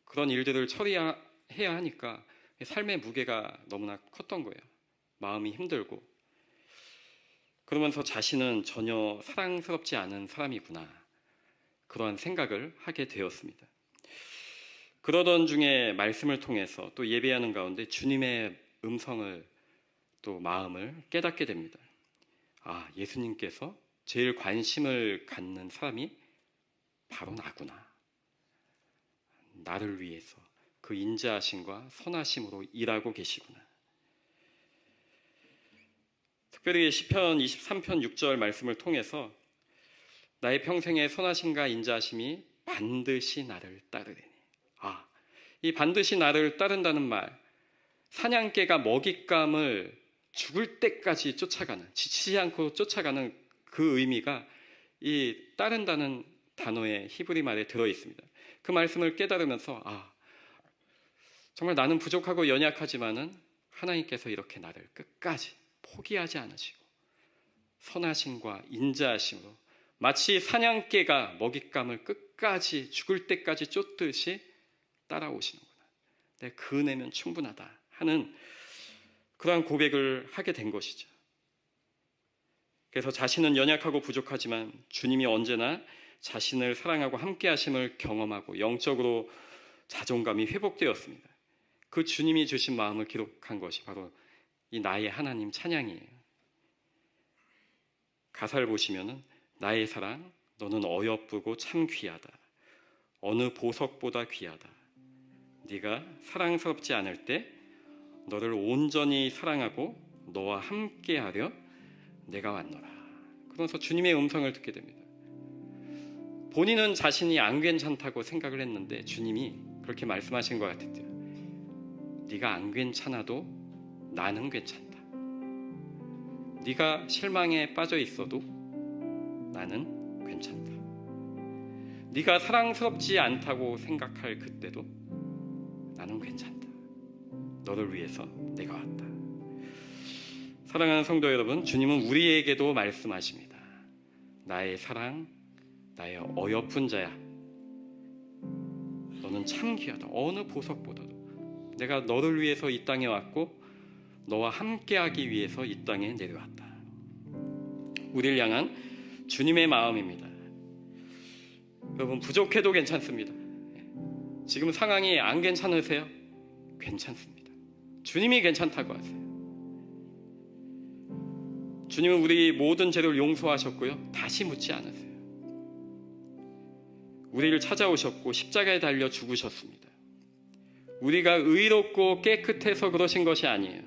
그런 일들을 처리해야 하니까 삶의 무게가 너무나 컸던 거예요. 마음이 힘들고, 그러면서 자신은 전혀 사랑스럽지 않은 사람이구나, 그러한 생각을 하게 되었습니다. 그러던 중에 말씀을 통해서 또 예배하는 가운데 주님의 음성을, 또 마음을 깨닫게 됩니다. 예수님께서 제일 관심을 갖는 사람이 바로 나구나. 나를 위해서 그 인자하심과 선하심으로 일하고 계시구나. 특별히 시편 23편 6절 말씀을 통해서 나의 평생의 선하심과 인자하심이 반드시 나를 따르리니. 이 반드시 나를 따른다는 말, 사냥개가 먹잇감을 죽을 때까지 쫓아가는, 지치지 않고 쫓아가는 그 의미가 이 따른다는 단어의 히브리 말에 들어 있습니다. 그 말씀을 깨달으면서 정말 나는 부족하고 연약하지만은 하나님께서 이렇게 나를 끝까지 포기하지 않으시고 선하심과 인자하심으로 마치 사냥개가 먹잇감을 끝까지 죽을 때까지 쫓듯이 따라오시는구나. 그 은혜면 충분하다 하는 그러한 고백을 하게 된 것이죠. 그래서 자신은 연약하고 부족하지만 주님이 언제나 자신을 사랑하고 함께 하심을 경험하고 영적으로 자존감이 회복되었습니다. 그 주님이 주신 마음을 기록한 것이 바로 이 나의 하나님 찬양이에요. 가사를 보시면은 나의 사랑 너는 어여쁘고 참 귀하다. 어느 보석보다 귀하다. 네가 사랑스럽지 않을 때 너를 온전히 사랑하고 너와 함께하려 내가 왔노라. 그러면서 주님의 음성을 듣게 됩니다. 본인은 자신이 안 괜찮다고 생각을 했는데 주님이 그렇게 말씀하신 것 같았대요. 네가 안 괜찮아도 나는 괜찮다. 네가 실망에 빠져 있어도 나는 괜찮다. 네가 사랑스럽지 않다고 생각할 그때도 나는 괜찮다. 너를 위해서 내가 왔다. 사랑하는 성도 여러분, 주님은 우리에게도 말씀하십니다. 나의 사랑, 나의 어여쁜 자야. 너는 참 귀하다. 어느 보석보다도. 내가 너를 위해서 이 땅에 왔고 너와 함께하기 위해서 이 땅에 내려왔다. 우리를 향한 주님의 마음입니다. 여러분, 부족해도 괜찮습니다. 지금 상황이 안 괜찮으세요? 괜찮습니다. 주님이 괜찮다고 하세요. 주님은 우리 모든 죄를 용서하셨고요. 다시 묻지 않으세요. 우리를 찾아오셨고 십자가에 달려 죽으셨습니다. 우리가 의롭고 깨끗해서 그러신 것이 아니에요.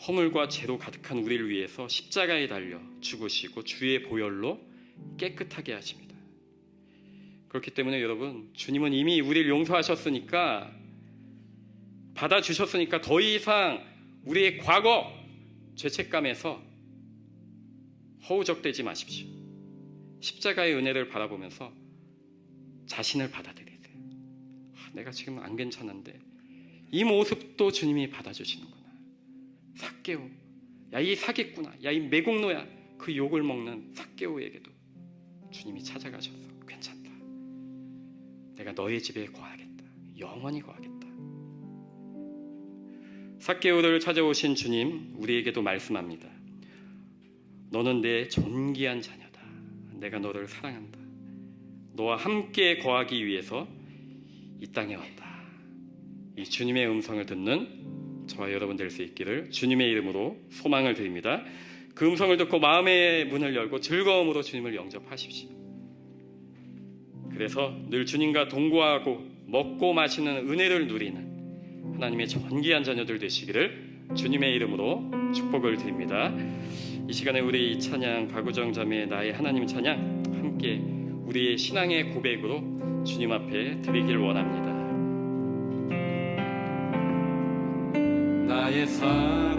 허물과 죄로 가득한 우리를 위해서 십자가에 달려 죽으시고 주의 보혈로 깨끗하게 하십니다. 그렇기 때문에 여러분, 주님은 이미 우리를 용서하셨으니까, 받아주셨으니까 더 이상 우리의 과거 죄책감에서 허우적대지 마십시오. 십자가의 은혜를 바라보면서 자신을 받아들이세요. 내가 지금 안 괜찮은데 이 모습도 주님이 받아주시는구나. 삭개오, 야 이 사기꾼아, 야 이 매국노야, 그 욕을 먹는 삭개오에게도 주님이 찾아가셔서 괜찮다. 내가 너의 집에 거하겠다. 영원히 거하겠다. 삭개오를 찾아오신 주님, 우리에게도 말씀합니다. 너는 내 존귀한 자녀다. 내가 너를 사랑한다. 너와 함께 거하기 위해서 이 땅에 왔다. 이 주님의 음성을 듣는 저와 여러분 될 수 있기를 주님의 이름으로 소망을 드립니다. 그 음성을 듣고 마음의 문을 열고 즐거움으로 주님을 영접하십시오. 그래서 늘 주님과 동거하고 먹고 마시는 은혜를 누리는 하나님의 존귀한 자녀들 되시기를 주님의 이름으로 축복을 드립니다. 이 시간에 우리 찬양 박우정 자매의 나의 하나님 찬양 함께 우리의 신앙의 고백으로 주님 앞에 드리길 원합니다. 나의 사랑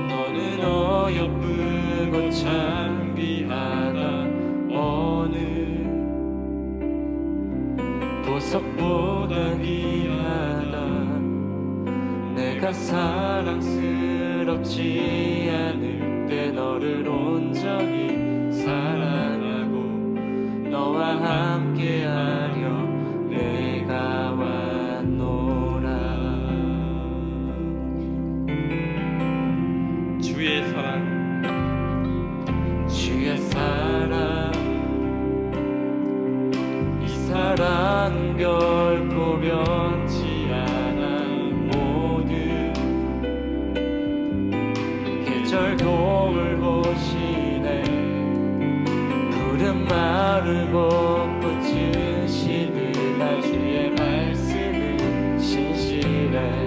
너는 어여쁘고 참 귀하다. 어느 보석보다 귀하다. 내가 사랑스럽지 않을 때 너를 온전히 사랑하고 너와 함께하려 내가 왔노라. 주의 사랑, 주의 사랑, 이 사랑 결코 변치 않아. 모든 계절 돌보시네. 푸른 마르고 꽃은 시들다. 주의 말씀은 신실해.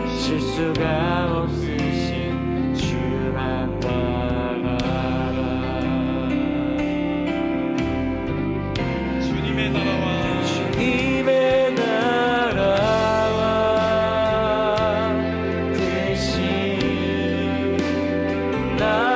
실수가 없으신 주만 바라라. 주님의 나라와 주님의 나라와 대신 나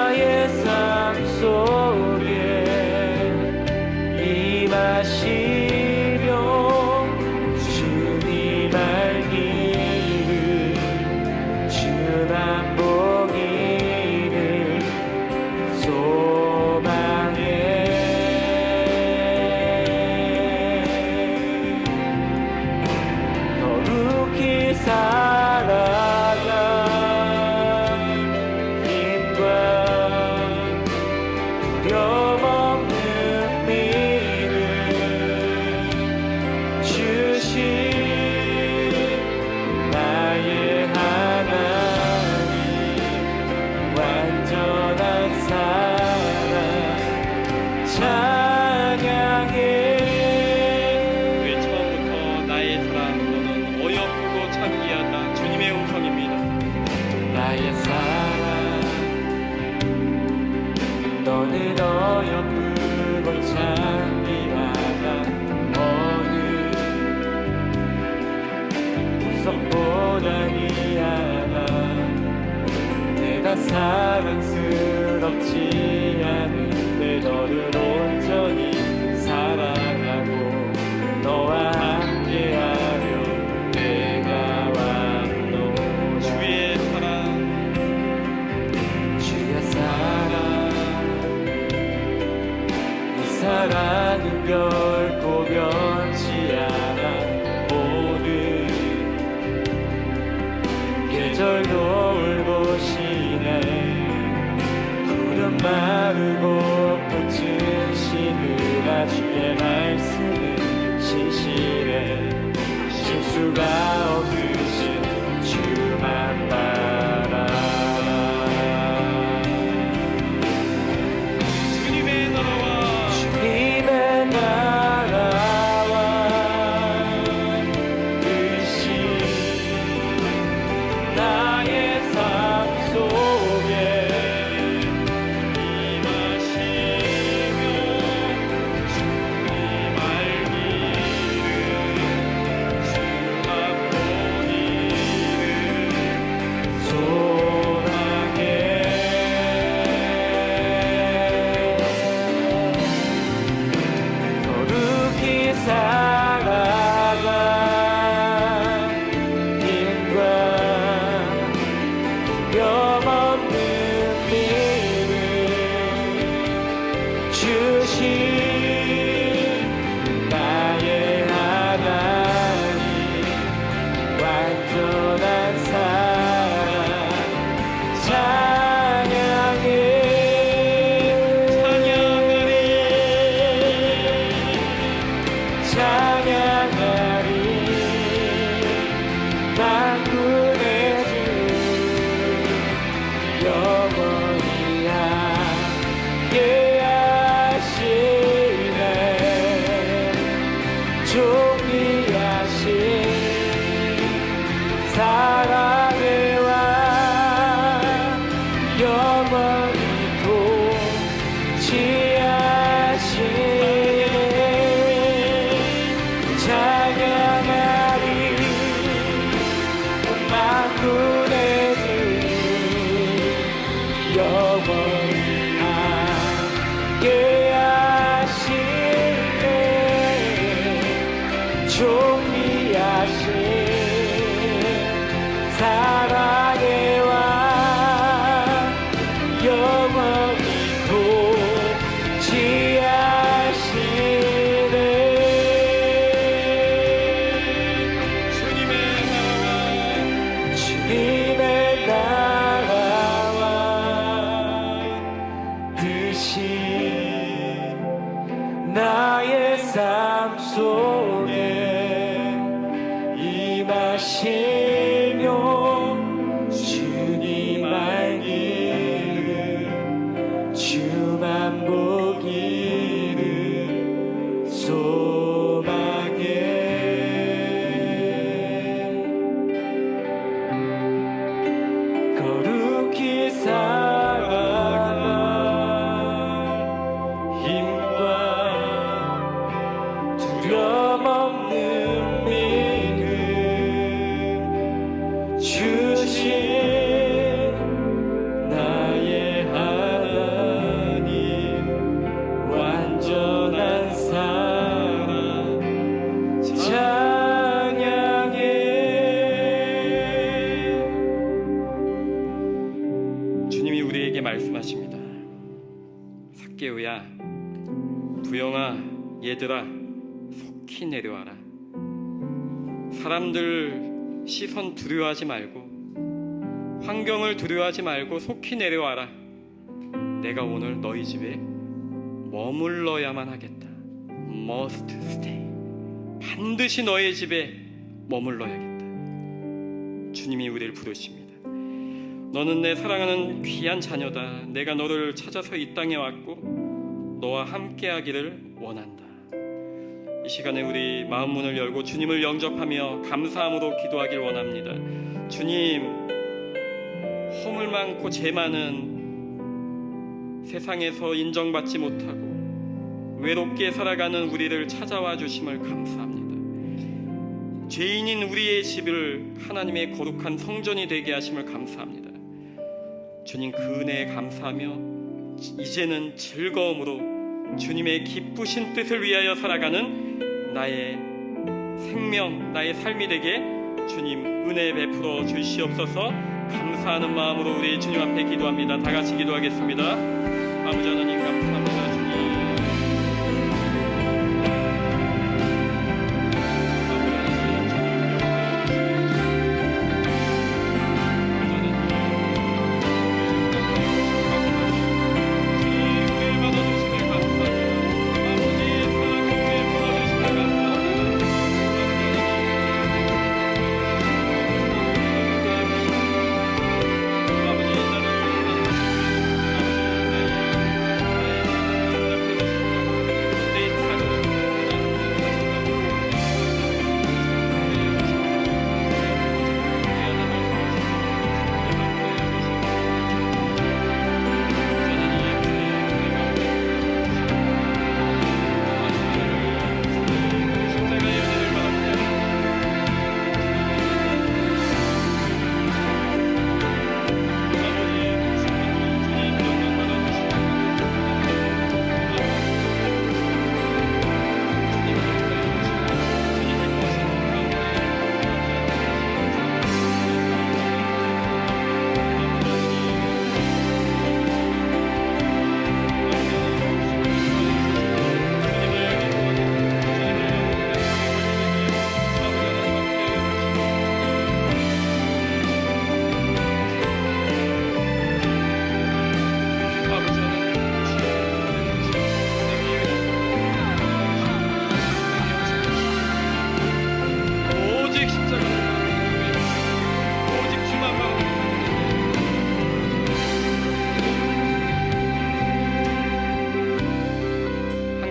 너는 어여쁘고 찬미하다 어느 우석보다 미하다 내가 사랑스럽지 않은데 너를 온전히 사랑하고 너와 함께하려 내가 왔노라. 주의 사랑 주의 사랑 이 사랑은 결코 변치 않아 모든 계절도 울보시네 푸른 마르고 꽃은 시들아 주의 말씀은 신실해 실수가 없으신 주만 바라라. 주님의 나라와 주님의 나라와 뜻이 나의 삶 속에 임하시며 주님 알기를 주만 보기를 소망해 거룩히 살아가 힘과 두려움없는 믿음 주신 나의 하나님 완전한 사랑 찬양해 찬양하리 만군의 주 영원히 함께하시네 존귀하신 사랑의 왕 영원히 통치하시네 찬양하리 만군의 주 영원히 함께하시네 존귀하신 사랑의 왕 영원히 통치하시네 주님의 나라와 주님의 나라와 뜻이 나의 삶 속에 임하시며 주님 알기를 주만 보기를 소망해 거룩히 살아가 힘과 두려움 없는 믿음 주신 나의 하나님 완전한 사랑 찬양해 주님이 우리에게 말씀하십니다. 삭개오야, 부영아, 얘들아, 속히 내려와라. 사람들 시선 두려워하지 말고 환경을 두려워하지 말고 속히 내려와라. 내가 오늘 너희 집에 머물러야만 하겠다. Must stay. 반드시 너의 집에 머물러야겠다. 주님이 우리를 부르십니다. 너는 내 사랑하는 귀한 자녀다. 내가 너를 찾아서 이 땅에 왔고 너와 함께하기를 원한다. 이 시간에 우리 마음 문을 열고 주님을 영접하며 감사함으로 기도하길 원합니다. 주님, 허물 많고 죄 많은 세상에서 인정받지 못하고 외롭게 살아가는 우리를 찾아와 주심을 감사합니다. 죄인인 우리의 집을 하나님의 거룩한 성전이 되게 하심을 감사합니다. 주님, 그 은혜에 감사하며 이제는 즐거움으로 주님의 기쁘신 뜻을 위하여 살아가는 나의 생명, 나의 삶이 되게 주님 은혜 베풀어 주시옵소서. 감사하는 마음으로 우리 주님 앞에 기도합니다. 다 같이 기도하겠습니다. 아버지 하나님, 감사합니다. 주님,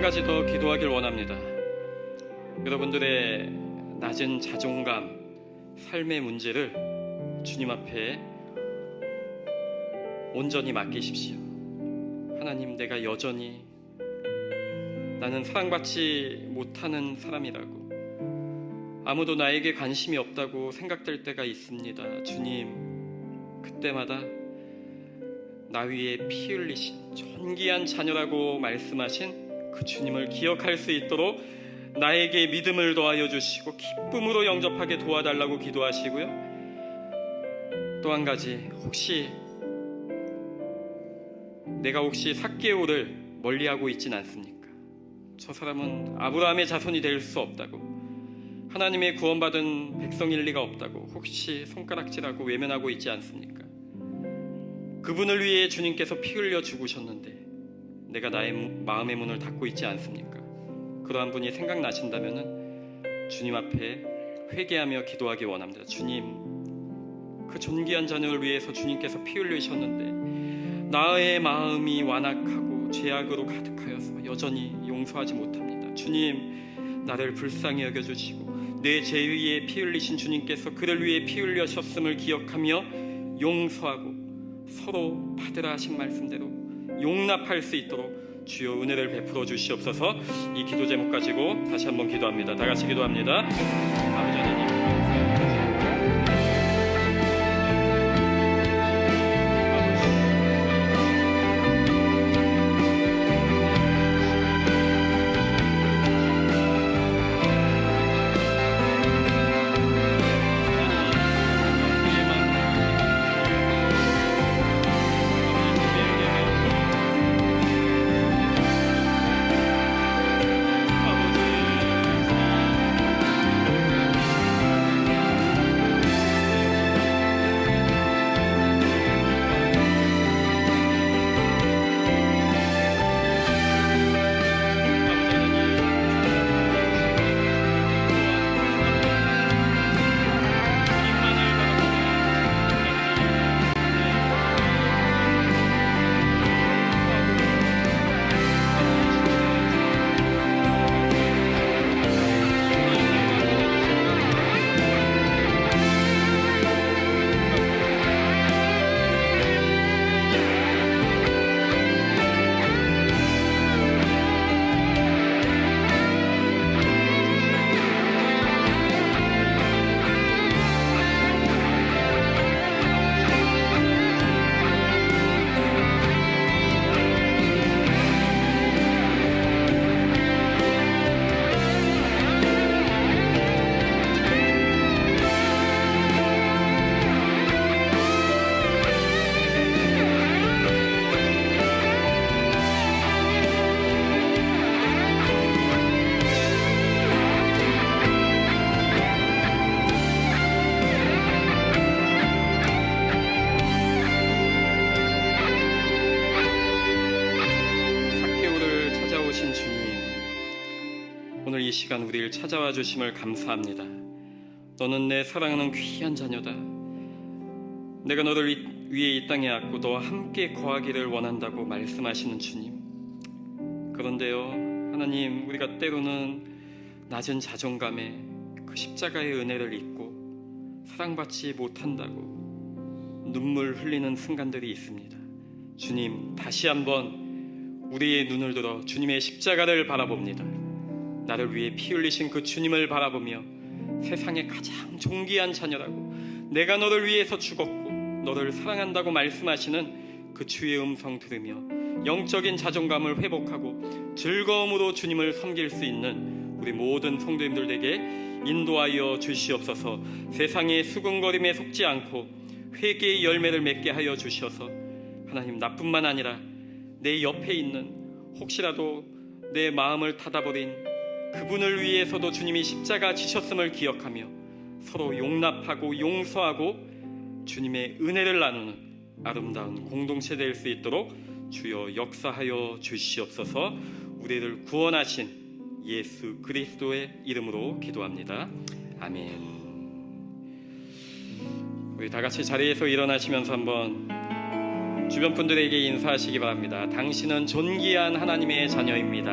가지 더 기도하길 원합니다. 여러분들의 낮은 자존감, 삶의 문제를 주님 앞에 온전히 맡기십시오. 하나님, 내가 여전히 나는 사랑받지 못하는 사람이라고, 아무도 나에게 관심이 없다고 생각될 때가 있습니다. 주님, 그때마다 나 위에 피 흘리신 존귀한 자녀라고 말씀하신 그 주님을 기억할 수 있도록 나에게 믿음을 더하여 주시고 기쁨으로 영접하게 도와달라고 기도하시고요. 또 한 가지, 내가 혹시 삭개오를 멀리하고 있진 않습니까? 저 사람은 아브라함의 자손이 될 수 없다고, 하나님의 구원받은 백성일 리가 없다고 혹시 손가락질하고 외면하고 있지 않습니까? 그분을 위해 주님께서 피 흘려 죽으셨는데 내가 나의 마음의 문을 닫고 있지 않습니까? 그러한 분이 생각나신다면 주님 앞에 회개하며 기도하기 원합니다. 주님, 그 존귀한 자녀를 위해서 주님께서 피 흘리셨는데 나의 마음이 완악하고 죄악으로 가득하여서 여전히 용서하지 못합니다. 주님, 나를 불쌍히 여겨주시고 내 죄 위에 피 흘리신 주님께서 그를 위해 피 흘리셨음을 기억하며 용서하고 서로 받으라 하신 말씀대로 용납할 수 있도록 주여 은혜를 베풀어 주시옵소서. 이 기도 제목 가지고 다시 한번 기도합니다. 다 같이 기도합니다. 아버지 하나님, 크신 주님, 오늘 이 시간 우리를 찾아와 주심을 감사합니다. 너는 내 사랑하는 귀한 자녀다. 내가 너를 위해 이 땅에 왔고 너와 함께 거하기를 원한다고 말씀하시는 주님. 그런데요, 하나님, 우리가 때로는 낮은 자존감에 그 십자가의 은혜를 잊고 사랑받지 못한다고 눈물 흘리는 순간들이 있습니다. 주님, 다시 한번 우리의 눈을 들어 주님의 십자가를 바라봅니다. 나를 위해 피 흘리신 그 주님을 바라보며 세상의 가장 존귀한 자녀라고, 내가 너를 위해서 죽었고 너를 사랑한다고 말씀하시는 그 주의 음성 들으며 영적인 자존감을 회복하고 즐거움으로 주님을 섬길 수 있는 우리 모든 성도님들에게 인도하여 주시옵소서. 세상의 수군거림에 속지 않고 회개의 열매를 맺게 하여 주셔서 하나님, 나뿐만 아니라 내 옆에 있는 혹시라도 내 마음을 닫아버린 그분을 위해서도 주님이 십자가 지셨음을 기억하며 서로 용납하고 용서하고 주님의 은혜를 나누는 아름다운 공동체 될 수 있도록 주여 역사하여 주시옵소서. 우리를 구원하신 예수 그리스도의 이름으로 기도합니다. 아멘. 우리 다 같이 자리에서 일어나시면서 한번 주변 분들에게 인사하시기 바랍니다. 당신은 존귀한 하나님의 자녀입니다.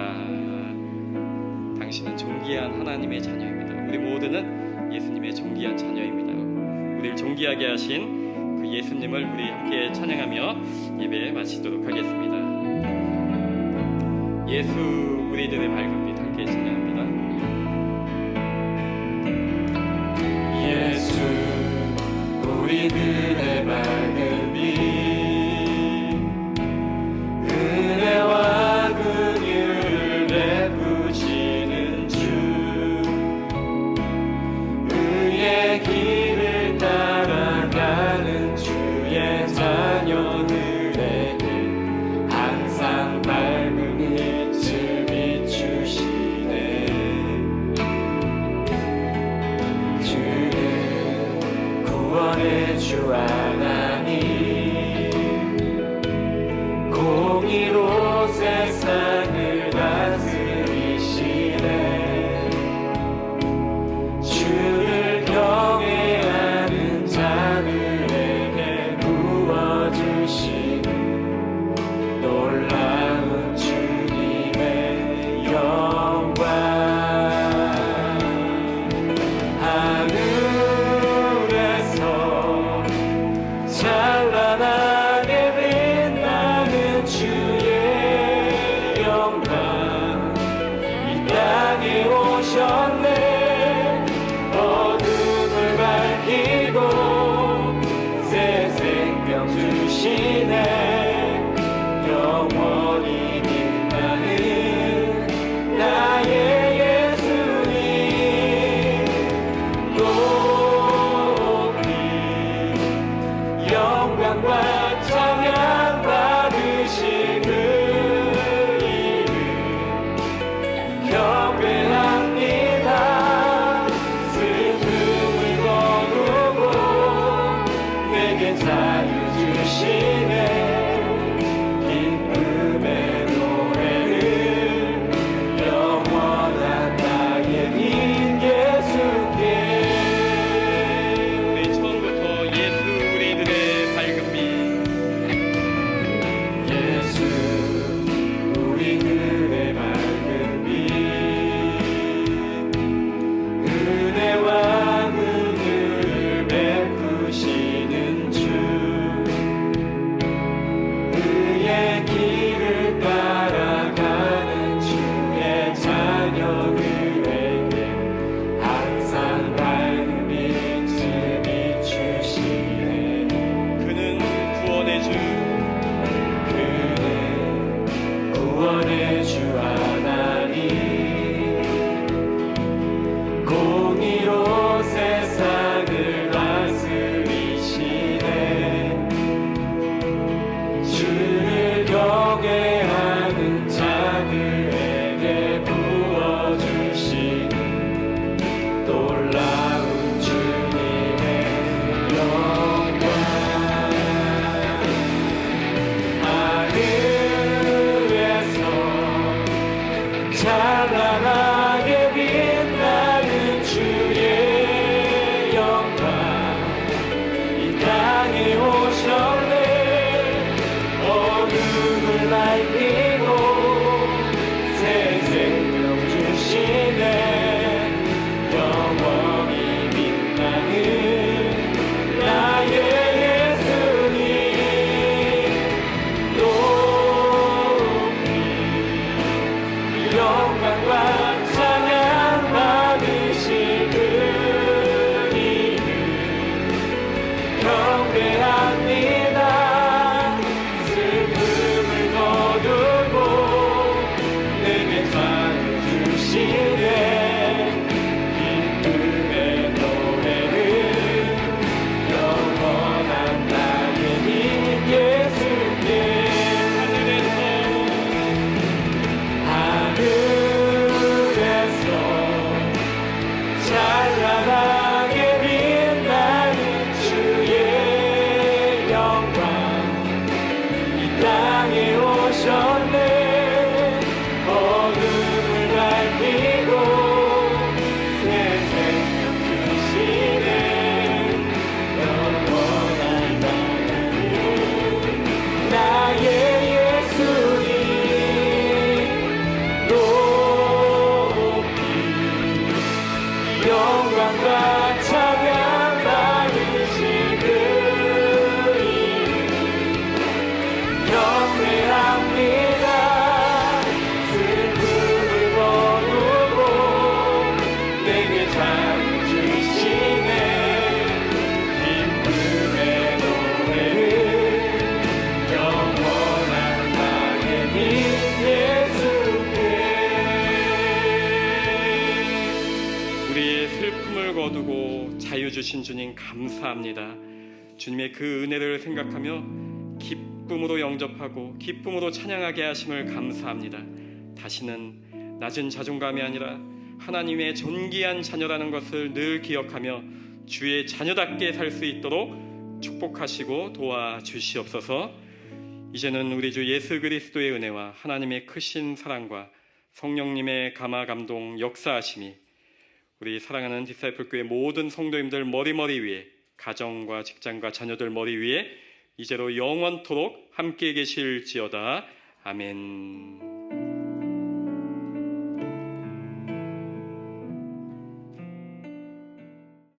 당신은 존귀한 하나님의 자녀입니다. 우리 모두는 예수님의 존귀한 자녀입니다. 우리를 존귀하게 하신 그 예수님을 우리 함께 찬양하며 예배 마치도록 하겠습니다. 예수 우리들의 밝은 빛 함께 찬양합니다. 예수 우리들의 밝은 빛, 은혜와 긍휼을 베푸시는 주, 의의 길을 따라가는 주의 자녀들에게 항상 밝은 빛을 비추시네. 주는 구원의 주 하나님, 공의로 세상을 다스리시네. 주를 경외하는 자들에게 부어주시는 놀라운 주님의 영광. 하늘에서 찬란하게 빛나는 주의 영광, 이 땅에 오셨네. 어둠을 밝히고 새 생명 주시네. 영원히 빛나는 나의 예수님, 높이 영광과 찬양 받으신 그 이름 경배합니다. 슬픔을 거두고 내게 자유 주시네. 기쁨의 노래를 영원한 나의 긴 예수께. 우리 처음부터 예수 우리들의 밝은 빛, 예수 우리들의 밝은 빛, 은혜와 긍휼을 베푸시는 주, 의의 길을 따라가는 주의 자녀들에게 항상 밝은 빛을 비추시네. 그는 구원의 주, 그는 구원의 주 하나님, 공의로 세상을 다스리시네. 주를 경외하는 자들에게 부어주시는 놀라운 주님의 영광. 하늘에서 주신 주님 감사합니다. 주님의 그 은혜를 생각하며 기쁨으로 영접하고 기쁨으로 찬양하게 하심을 감사합니다. 다시는 낮은 자존감이 아니라 하나님의 존귀한 자녀라는 것을 늘 기억하며 주의 자녀답게 살 수 있도록 축복하시고 도와주시옵소서. 이제는 우리 주 예수 그리스도의 은혜와 하나님의 크신 사랑과 성령님의 감화 감동 역사하심이 우리 사랑하는 디사이플 교회 모든 성도님들 머리 위에, 가정과 직장과 자녀들 머리 위에 이제로 영원토록 함께 계실지어다. 아멘.